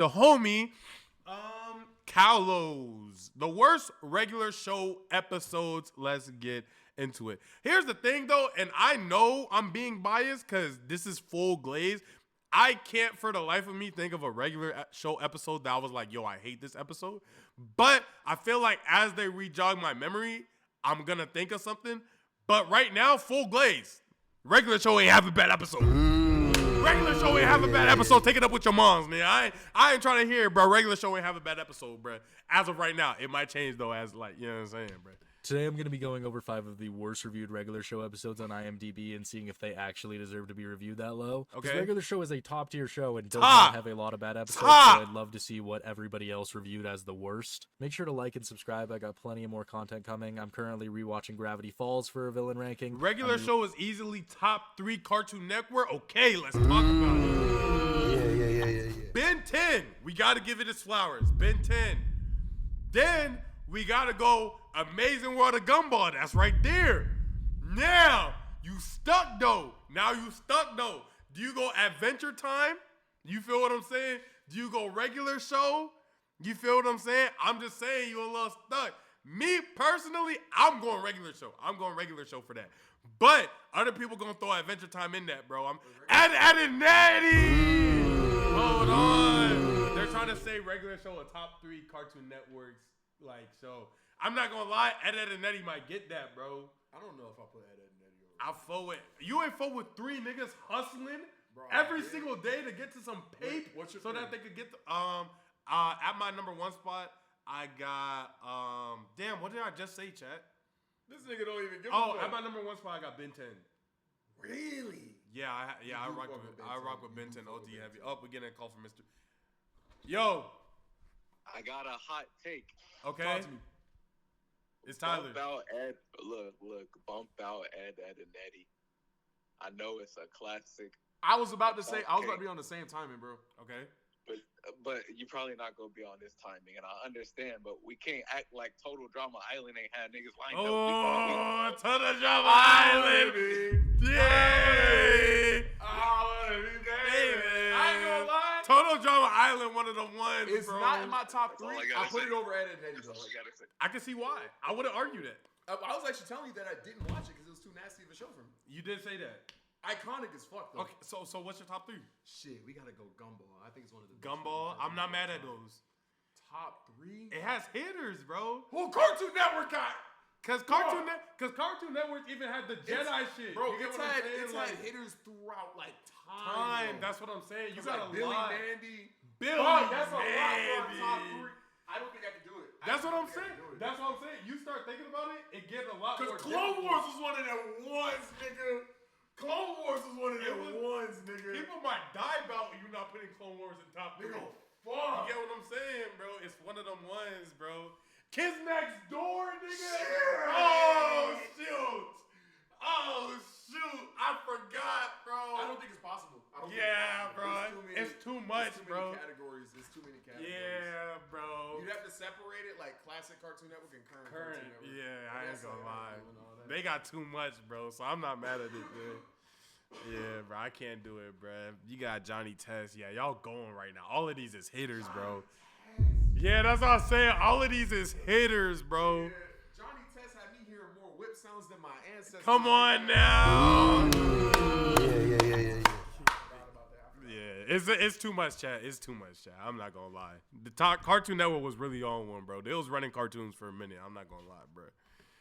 the homie, Cowlos. The worst regular show episodes. Let's get into it. Here's the thing, though, and I know I'm being biased because this is full glaze. I can't for the life of me think of a regular show episode that I was like, yo, I hate this episode. But I feel like as they re-jog my memory, I'm going to think of something. But right now, full glaze. Regular show ain't have a bad episode. Regular show ain't have a bad episode. Take it up with your moms, man. I ain't trying to hear it, bro. Regular show ain't have a bad episode, bro. As of right now, it might change, though, as like, you know what I'm saying, bro. Today I'm going to be going over 5 of the worst reviewed regular show episodes on IMDb and seeing if they actually deserve to be reviewed that low. Okay. Regular show is a top tier show and does not have a lot of bad episodes, so I'd love to see what everybody else reviewed as the worst. Make sure to like and subscribe. I got plenty of more content coming. I'm currently rewatching Gravity Falls for a villain ranking. Regular show is easily top 3 Cartoon Network. Okay, let's talk about it. Yeah. Ben 10. We got to give it its flowers. Ben 10. Then we got to go Amazing World of Gumball. That's right there. Now, you stuck, though. Do you go Adventure Time? You feel what I'm saying? Do you go regular show? You feel what I'm saying? I'm just saying you're a little stuck. Me, personally, I'm going regular show. I'm going regular show for that. But other people going to throw Adventure Time in that, bro. I'm adding Natty. Hold on. They're trying to say regular show a top 3 Cartoon Networks like show. I'm not gonna lie, Ed and Eddie might get that, bro. I don't know if I put Ed and Eddie over. I'll forward. You ain't forward 3 niggas hustling every single day to get to some paper so that they could get the, at my number 1 spot, I got damn, what did I just say, chat? This nigga don't even give a fuck. At my number 1 spot, I got Ben 10. Really? Yeah, I rock with Ben 10 OD heavy. Oh, we're getting a call from Mr. Yo. I got a hot take. Okay. Talk to me. It's Tyler. Bump out Ed. Look. Bump out Ed and Eddie. I know it's a classic. I was about to be on the same timing, bro. Okay. But you probably not gonna be on this timing, and I understand. But we can't act like Total Drama Island ain't had niggas lined up. Oh, Total Drama Island. Yeah. I ain't gonna lie. Total Drama Island, one of the ones. It's bro. Not in my top 3. I put it over Ed and Eddie. That's all I gotta say. I can see why. I wouldn't argue that. I was actually telling you that I didn't watch it because it was too nasty of a show for me. You did say that. Iconic as fuck, though. Okay, so what's your top 3? Shit, we gotta go Gumball. I think it's one of the Gumball. I'm not mad at those. Top 3. It has hitters, bro. Well, Cartoon Network got. Cause Cartoon Network even had the Jedi shit. Bro, it's had hitters throughout like time. That's what I'm saying. You got got Billy lot. Mandy. That's a lot for top 3. I don't think I can do it. That's what I'm saying. You start thinking about it, it gets a lot more. Because Clone Wars was one of them ones, nigga. Clone Wars was one of them ones, nigga. People might die about you not putting Clone Wars in top 3. Nigga, fuck. You get what I'm saying, bro? It's one of them ones, bro. Kids Next Door, nigga. Shit. Oh, shoot. I forgot, bro. I don't think it's possible. Bro. It's too much, bro. It's too many categories. Yeah, bro. You'd have to separate it like classic Cartoon Network and current Cartoon Network. Yeah, I ain't gonna lie. They got too much, bro, so I'm not mad at it, man. Yeah, bro, I can't do it, bro. You got Johnny Test. Yeah, y'all going right now. All of these is hitters, bro. Yeah, that's what I'm saying. All of these is hitters, bro. Yeah, Johnny Test had me hearing more whip sounds than my ancestors. Come on now. Yeah, it's too much, chat. It's too much, chat. I'm not gonna lie. The Cartoon Network was really on one, bro. They was running cartoons for a minute. I'm not gonna lie, bro.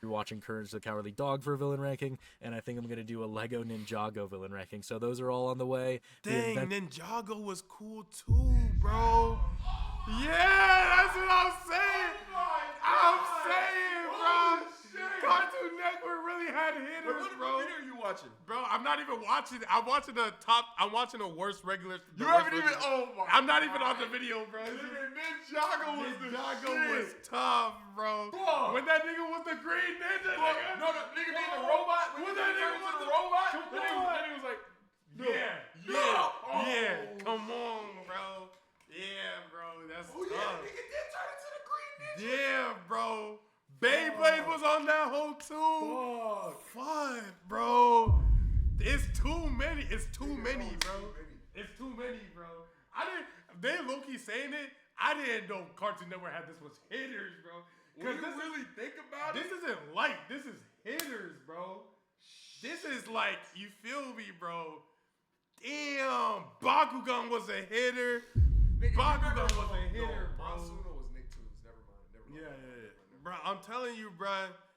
You're watching Courage the Cowardly Dog for a villain ranking, and I think I'm going to do a Lego Ninjago villain ranking. So those are all on the way. Dang, Ninjago was cool too, bro. Yeah, that's what I'm saying. Bro. Cartoon Network really had hitters, bro. What video are you watching? Bro, I'm not even watching. I'm watching the worst regular. You haven't even. Oh my. I'm not even on the video, bro. Ninjago was tough, bro. When that nigga was the green ninja, nigga. No, the nigga being the robot. When that nigga was the robot, then he was like, yeah. Come on, bro. Yeah, bro. That's tough. Yeah, nigga did turn into the green ninja. Yeah, bro. Beyblade was on that hoe too. Fuck, bro. It's too many. It's too many, bro. they low-key saying it. I didn't know Cartoon Network had this much hitters, bro. When you really think about this it, isn't light. This is hitters, bro. This is like, you feel me, bro? Damn, Bakugan was a hitter. Bakugan was a hitter, bro. Monsuno was Nicktoons. Never mind. Yeah. Bro, I'm telling you, bro.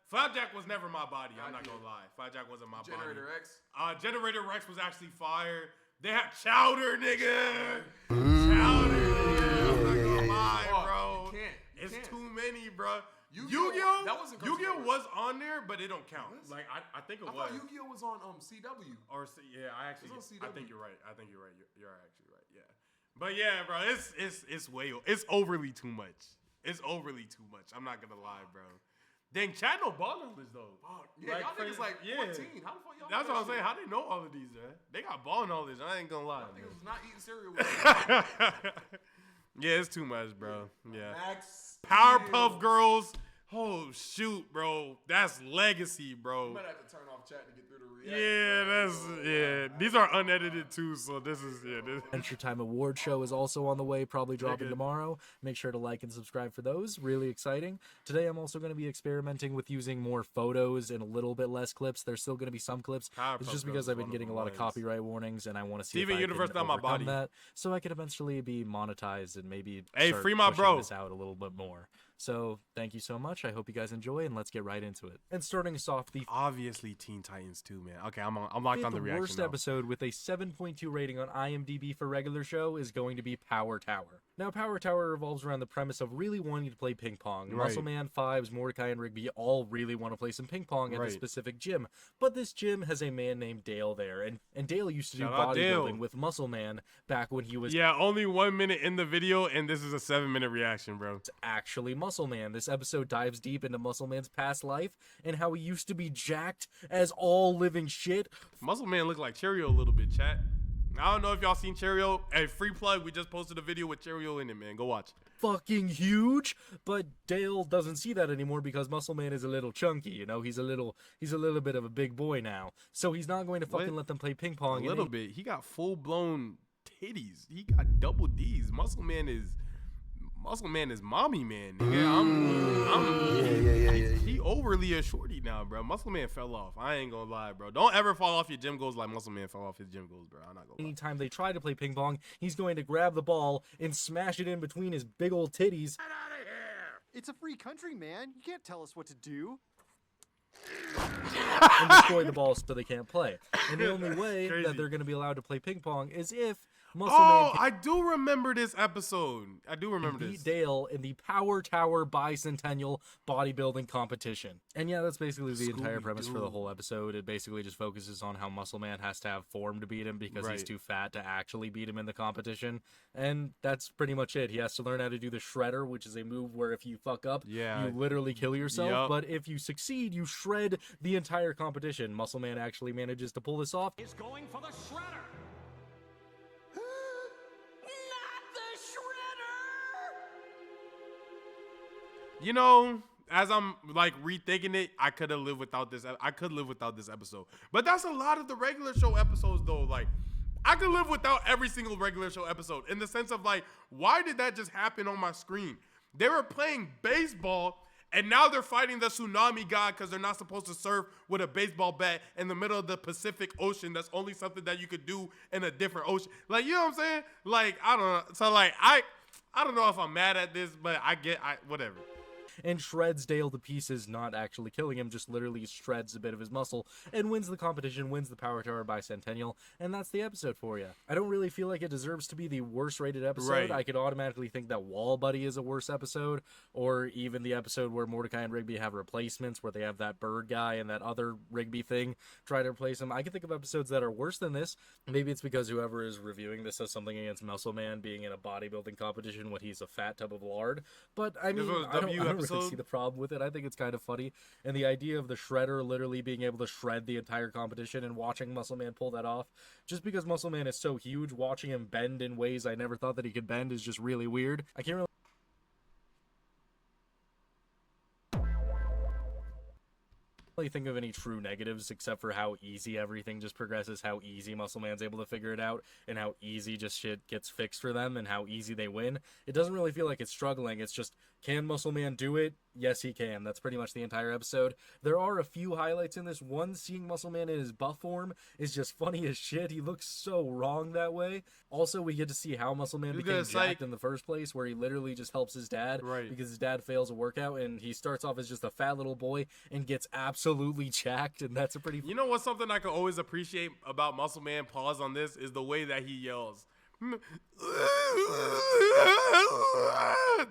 Flapjack was never my body. I'm not gonna lie. Flapjack wasn't my Generator body. X. Generator Rex was actually fire. They had Chowder, nigga. Chowder, nigga. I'm not gonna lie, bro. It's too many, bro. Yu-Gi-Oh! That wasn't Yu-Gi-Oh was on there, but it don't count. Like I think it was. I thought Yu-Gi-Oh was on CW. Or yeah, I actually. It was on CW. I think you're right. You're actually right. Yeah. But yeah, bro, it's overly too much. It's overly too much. I'm not gonna lie, bro. Dang, Chad know ball knowledge though. Yeah, y'all niggas like 14. How the fuck y'all? That's what I'm saying. How they know all of these, man? They got ball knowledge. I ain't gonna lie. Niggas was not eating cereal with Yeah, it's too much, bro. Yeah. Max Powerpuff Girls. Oh shoot, bro. That's legacy, bro. You might have to turn off chat to get through the reaction. Yeah, These are unedited too, so this is Adventure Time Award Show is also on the way, probably dropping tomorrow. Make sure to like and subscribe for those. Really exciting. Today I'm also going to be experimenting with using more photos and a little bit less clips. There's still going to be some clips. It's just because I've been getting a lot of copyright warnings, and I want to see Steven if I Universe can on my overcome body. that, so I could eventually be monetized and maybe free my pushing bro. this out a little bit more. So thank you so much. I hope you guys enjoy, and let's get right into it. And starting us off, the obviously Teen Titans 2, man. Okay, I'm locked on the reaction. The worst episode with a 7.2 rating on IMDb for regular show is going to be Power Tower. Now, Power Tower revolves around the premise of really wanting to play ping pong. Right. Muscle Man, Fives, Mordecai, and Rigby all really want to play some ping pong at a specific gym. But this gym has a man named Dale there, and Dale used to do bodybuilding with Muscle Man back when he was... Yeah, only 1 minute in the video, and this is a 7-minute reaction, bro. It's actually Muscle Man. This episode dives deep into Muscle Man's past life and how he used to be jacked as all living shit. Muscle Man looked like Cheerio a little bit, chat. I don't know if y'all seen Cheerio. Hey, free plug. We just posted a video with Cheerio in it, man. Go watch. Fucking huge, but Dale doesn't see that anymore because Muscle Man is a little chunky, you know. He's a little bit of a big boy now, so he's not going to fucking let them play ping pong. A little bit. He got full blown titties. He got double D's. Muscle Man is mommy man, nigga. He overly a shorty now, bro. Muscle Man fell off. I ain't gonna lie, bro. Don't ever fall off your gym goals like Muscle Man fell off his gym goals, bro. I'm not gonna lie. Anytime they try to play ping pong, he's going to grab the ball and smash it in between his big old titties. Get out of here! It's a free country, man. You can't tell us what to do. And destroy the ball so they can't play. And the only way that they're going to be allowed to play ping pong is if Muscle Man I do remember this episode. beat Dale in the Power Tower Bicentennial bodybuilding competition. And yeah, that's basically the entire premise for the whole episode. It basically just focuses on how Muscle Man has to have form to beat him because he's too fat to actually beat him in the competition. And that's pretty much it. He has to learn how to do the Shredder, which is a move where if you fuck up, you literally kill yourself. But if you succeed, you shred the entire competition. Muscle Man actually manages to pull this off. He's going for the Shredder. You know, as I'm like rethinking it, I could live without this episode. But that's a lot of the regular show episodes though. Like, I could live without every single regular show episode in the sense of like, why did that just happen on my screen? They were playing baseball and now they're fighting the tsunami god because they're not supposed to surf with a baseball bat in the middle of the Pacific Ocean. That's only something that you could do in a different ocean. Like, you know what I'm saying? Like, I don't know. So like, I don't know if I'm mad at this, but whatever. And shreds Dale to pieces, not actually killing him, just literally shreds a bit of his muscle, and wins the competition, wins the Power Tower Bicentennial, and that's the episode for you. I don't really feel like it deserves to be the worst rated episode. I could automatically think that Wall Buddy is a worse episode, or even the episode where Mordecai and Rigby have replacements, where they have that bird guy and that other Rigby thing try to replace him. I can think of episodes that are worse than this. Maybe it's because whoever is reviewing this has something against Muscle Man being in a bodybuilding competition when he's a fat tub of lard, but I mean, I don't really see the problem with it. I think it's kind of funny, and the idea of the Shredder literally being able to shred the entire competition and watching Muscle Man pull that off, just because Muscle Man is so huge, watching him bend in ways I never thought that he could bend is just really weird. I can't really really think of any true negatives except for how easy everything just progresses, how easy Muscle Man's able to figure it out, and how easy just shit gets fixed for them, and how easy they win. It doesn't really feel like it's struggling. It's just, can Muscle Man do it? Yes, he can. That's pretty much the entire episode. There are a few highlights in this. One, seeing Muscle Man in his buff form is just funny as shit. He looks so wrong that way. Also, we get to see how Muscle Man became jacked in the first place, where he literally just helps his dad because his dad fails a workout, and he starts off as just a fat little boy and gets absolutely jacked, and that's a pretty... You know what's something I can always appreciate about Muscle Man, pause on this, is the way that he yells.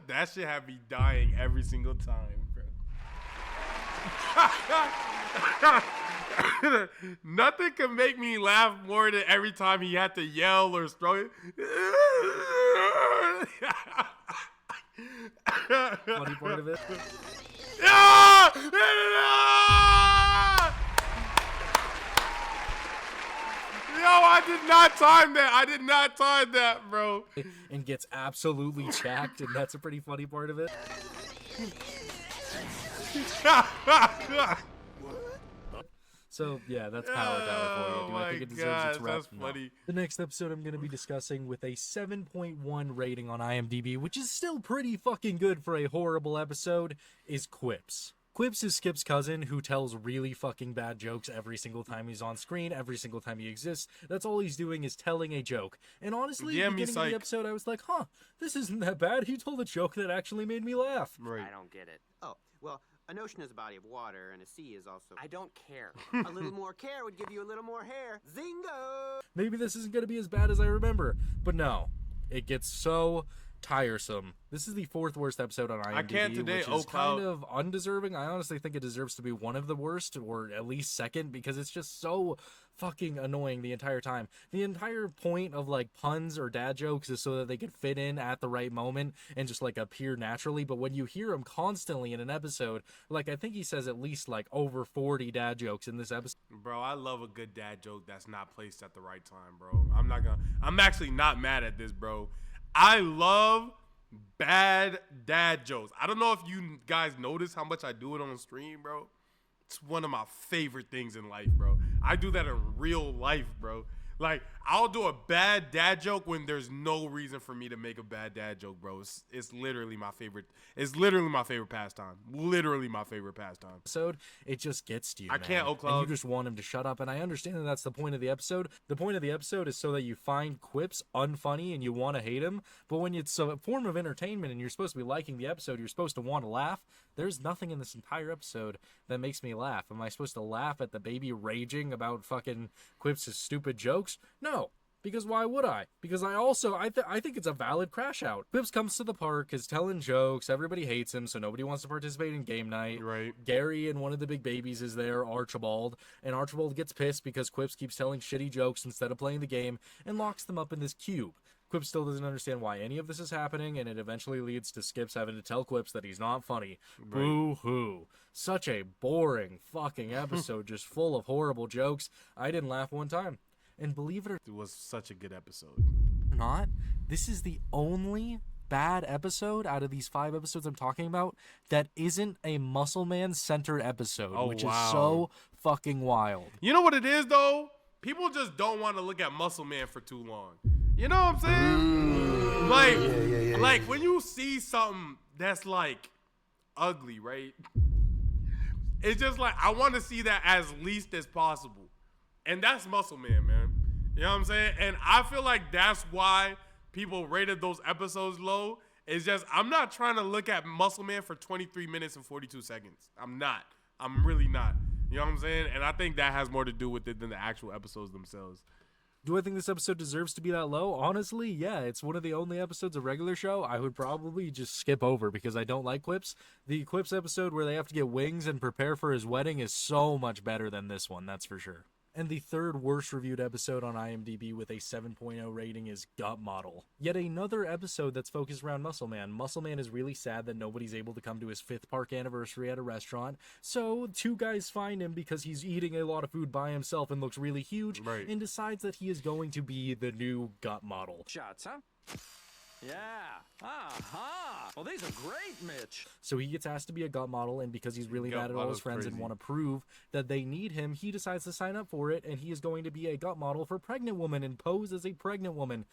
That shit had me dying every single time, bro. Nothing can make me laugh more than every time he had to yell or struggle. Funny part of it. Yo, I did not time that. I did not time that, bro. And gets absolutely jacked, and that's a pretty funny part of it. So, yeah, that's Power Tower for you. Do I think it deserves its rep? That's funny. No. The next episode I'm going to be discussing with a 7.1 rating on IMDb, which is still pretty fucking good for a horrible episode, is Quips. Quips is Skip's cousin who tells really fucking bad jokes every single time he's on screen, every single time he exists. That's all he's doing is telling a joke. And honestly, beginning of the episode, I was like, huh, this isn't that bad. He told a joke that actually made me laugh. Right. I don't get it. Oh, well, an ocean is a body of water, and a sea is also... I don't care. A little more care would give you a little more hair. Zingo! Maybe this isn't going to be as bad as I remember. But no, it gets so tiresome. This is the 4th worst episode on IMDb, which is kind of undeserving. I honestly think it deserves to be one of the worst, or at least second, because it's just so fucking annoying the entire time. The entire point of like puns or dad jokes is so that they can fit in at the right moment and just like appear naturally. But when you hear them constantly in an episode, like I think he says at least like over 40 dad jokes in this episode. Bro, I love a good dad joke that's not placed at the right time, bro. I'm actually not mad at this, bro. I love bad dad jokes. I don't know if you guys notice how much I do it on stream, bro. It's one of my favorite things in life, bro. I do that in real life, bro. Like, I'll do a bad dad joke when there's no reason for me to make a bad dad joke, bro. It's literally my favorite. It's literally my favorite pastime. Literally my favorite pastime. Episode, it just gets to you, I can't, and you just want him to shut up. And I understand that that's the point of the episode. The point of the episode is so that you find Quips unfunny and you want to hate him. But when it's a form of entertainment and you're supposed to be liking the episode, you're supposed to want to laugh. There's nothing in this entire episode that makes me laugh. Am I supposed to laugh at the baby raging about fucking Quips' stupid jokes? No. Because why would I? Because I think it's a valid crash out. Quips comes to the park, is telling jokes, everybody hates him, so nobody wants to participate in game night. Right. Gary and one of the big babies is there, Archibald, and Archibald gets pissed because Quips keeps telling shitty jokes instead of playing the game and locks them up in this cube. Quips still doesn't understand why any of this is happening, and it eventually leads to Skips having to tell Quips that he's not funny. Right. Boo-hoo. Such a boring fucking episode, just full of horrible jokes. I didn't laugh one time. And believe it or it was such a good episode. Not, this is the only bad episode out of these 5 episodes I'm talking about that isn't a Muscle Man centered episode, which is so fucking wild. You know what it is, though? People just don't want to look at Muscle Man for too long. You know what I'm saying? Like when you see something that's like ugly, right? It's just like, I want to see that as least as possible. And that's Muscle Man, man. You know what I'm saying? And I feel like that's why people rated those episodes low. It's just, I'm not trying to look at Muscle Man for 23 minutes and 42 seconds. I'm not. I'm really not. You know what I'm saying? And I think that has more to do with it than the actual episodes themselves. Do I think this episode deserves to be that low? Honestly, yeah. It's one of the only episodes of regular show I would probably just skip over because I don't like Quips. The Quips episode where they have to get wings and prepare for his wedding is so much better than this one, that's for sure. And the 3rd worst reviewed episode on IMDb with a 7.0 rating is Gut Model. Yet another episode that's focused around Muscle Man. Muscle Man is really sad that nobody's able to come to his 5th park anniversary at a restaurant. So 2 guys find him because he's eating a lot of food by himself and looks really huge, and decides that he is going to be the new Gut Model. Shots, huh? Yeah. Aha. Oh, these are great, Mitch. So he gets asked to be a gut model, and because he's really mad at all his friends and want to prove that they need him, he decides to sign up for it, and he is going to be a gut model for pregnant women and pose as a pregnant woman.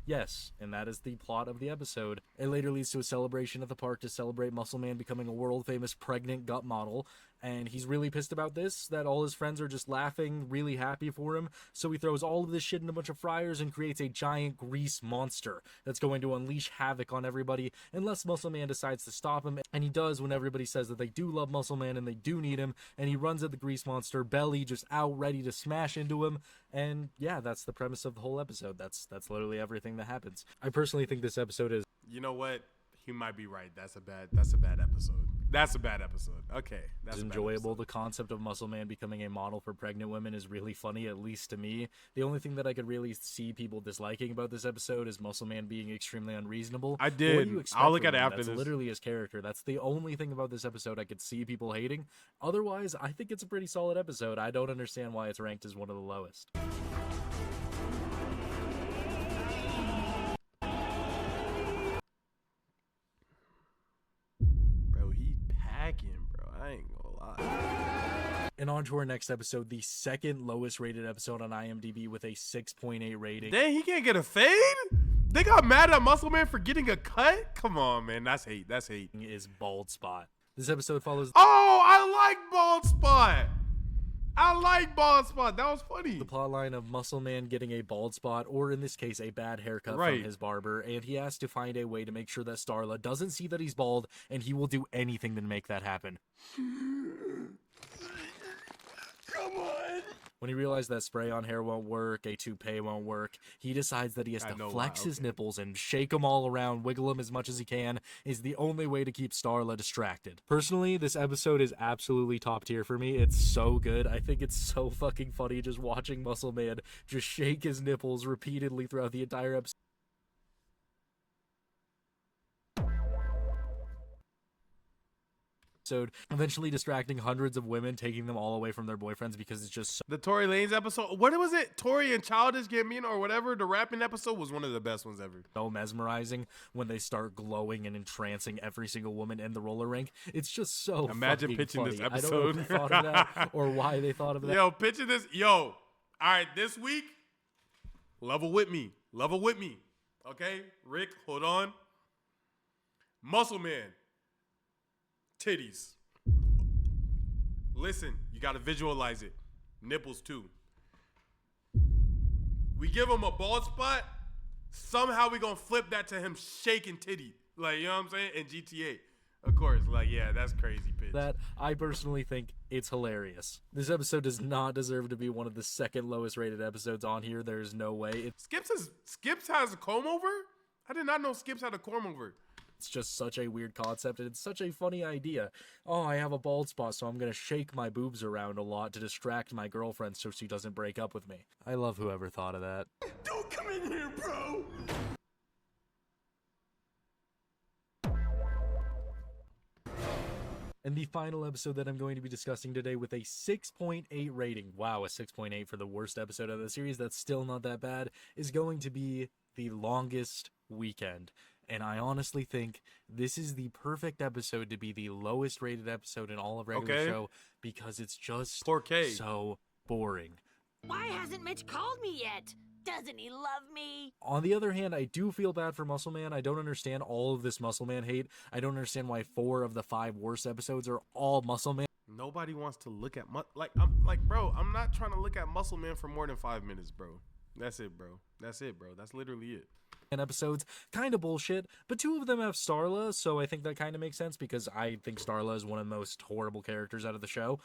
Yes, and that is the plot of the episode. It later leads to a celebration at the park to celebrate Muscle Man becoming a world-famous pregnant gut model, and he's really pissed about this, that all his friends are just laughing, really happy for him, so he throws all of this shit in a bunch of fryers and creates a giant grease monster that's going to unleash havoc on everybody unless Muscle Man decides to stop him, and he does when everybody says that they do love Muscle Man and they do need him, and he runs at the grease monster, belly just out, ready to smash into him, and yeah, that's the premise of the whole episode. That's literally everything that happens. I personally think this episode is... You know what? He might be right. That's a bad episode. That's a bad episode. Okay. That's enjoyable. The concept of Muscle Man becoming a model for pregnant women is really funny, at least to me. The only thing that I could really see people disliking about this episode is Muscle Man being extremely unreasonable. I did. What do you expect I'll look from at it him? after That's this. Literally his character. That's the only thing about this episode I could see people hating. Otherwise, I think it's a pretty solid episode. I don't understand why it's ranked as one of the lowest. Bro, I ain't gonna lie. And on to our next episode, the second lowest rated episode on IMDb with a 6.8 rating. Dang, he can't get a fade? They got mad at Muscle Man for getting a cut? Come on, man. That's hate. That's hate. Is Bald Spot. This episode follows... Oh, I like Bald Spot. I like Bald Spot. That was funny. The plotline of Muscle Man getting a bald spot, or in this case, a bad haircut from his barber, and he has to find a way to make sure that Starla doesn't see that he's bald, and he will do anything to make that happen. Come on. When he realizes that spray-on hair won't work, a toupee won't work, he decides that he has to flex his nipples and shake them all around, wiggle them as much as he can, is the only way to keep Starla distracted. Personally, this episode is absolutely top tier for me. It's so good. I think it's so fucking funny just watching Muscle Man just shake his nipples repeatedly throughout the entire episode. Eventually distracting hundreds of women, taking them all away from their boyfriends because it's just so... The Tory Lanez episode, what was it? Tory and Childish Gambino or whatever, the rapping episode was one of the best ones ever. So mesmerizing when they start glowing and entrancing every single woman in the roller rink. It's just so Imagine pitching funny. this episode. I don't know who thought of that or why they thought of that. Yo, pitching this. Yo, all right, this week, level with me. Level with me. Okay? Rick, hold on. Muscle Man. Titties. Listen, you got to visualize it. Nipples too. We give him a bald spot. Somehow we gonna flip that to him shaking titty. Like, you know what I'm saying? In GTA. Of course. Like, yeah, that's crazy pitch. That, I personally think it's hilarious. This episode does not deserve to be one of the second lowest rated episodes on here. There's no way. Skips has a comb over? I did not know Skips had a comb over. It's just such a weird concept, and it's such a funny idea. Oh, I have a bald spot, so I'm gonna shake my boobs around a lot to distract my girlfriend so she doesn't break up with me. I love whoever thought of that. Don't come in here, bro. And the final episode that I'm going to be discussing today with a 6.8 rating, wow, a 6.8 for the worst episode of the series, that's still not that bad, is going to be The Longest Weekend. And I honestly think this is the perfect episode to be the lowest rated episode in all of regular show because it's just 4K. So boring. Why hasn't Mitch called me yet? Doesn't he love me? On the other hand, I do feel bad for Muscle Man. I don't understand all of this Muscle Man hate. I don't understand why 4 of the 5 worst episodes are all Muscle Man. Nobody wants to look at bro, I'm not trying to look at Muscle Man for more than 5 minutes, bro. That's it, bro. That's it, bro. That's literally it. Episodes, kind of bullshit, but 2 of them have Starla, so I think that kind of makes sense because I think Starla is one of the most horrible characters out of the show.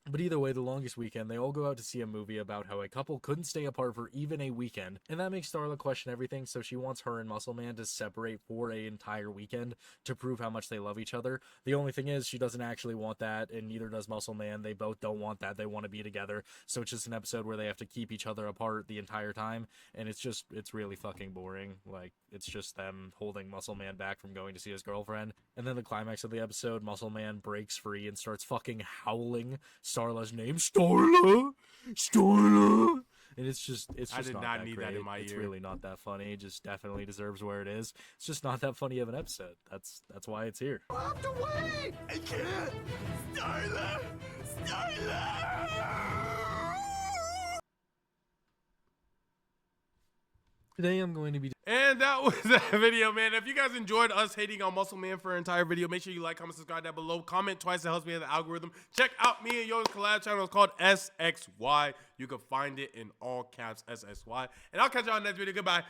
But either way, The Longest Weekend, they all go out to see a movie about how a couple couldn't stay apart for even a weekend, and that makes Starla question everything, so she wants her and Muscle Man to separate for an entire weekend to prove how much they love each other. The only thing is, she doesn't actually want that, and neither does Muscle Man. They both don't want that. They want to be together, so it's just an episode where they have to keep each other apart the entire time, and it's really fucking boring. Like, it's just them holding Muscle Man back from going to see his girlfriend. And then the climax of the episode, Muscle Man breaks free and starts fucking howling Starla's name, Starla! Starla! And it's just I did not not that need great. that in my It's ear. really not that funny. It just definitely deserves where it is. It's just not that funny of an episode. That's why it's here. I have to wait! I can't. Starla! Today I'm going to be And that was that video, man. If you guys enjoyed us hating on Muscle Man for an entire video, make sure you like, comment, subscribe down below. Comment twice. It helps me in the algorithm. Check out me and Yo's collab channel. It's called SXY. You can find it in all caps, SXY. And I'll catch y'all in the next video. Goodbye.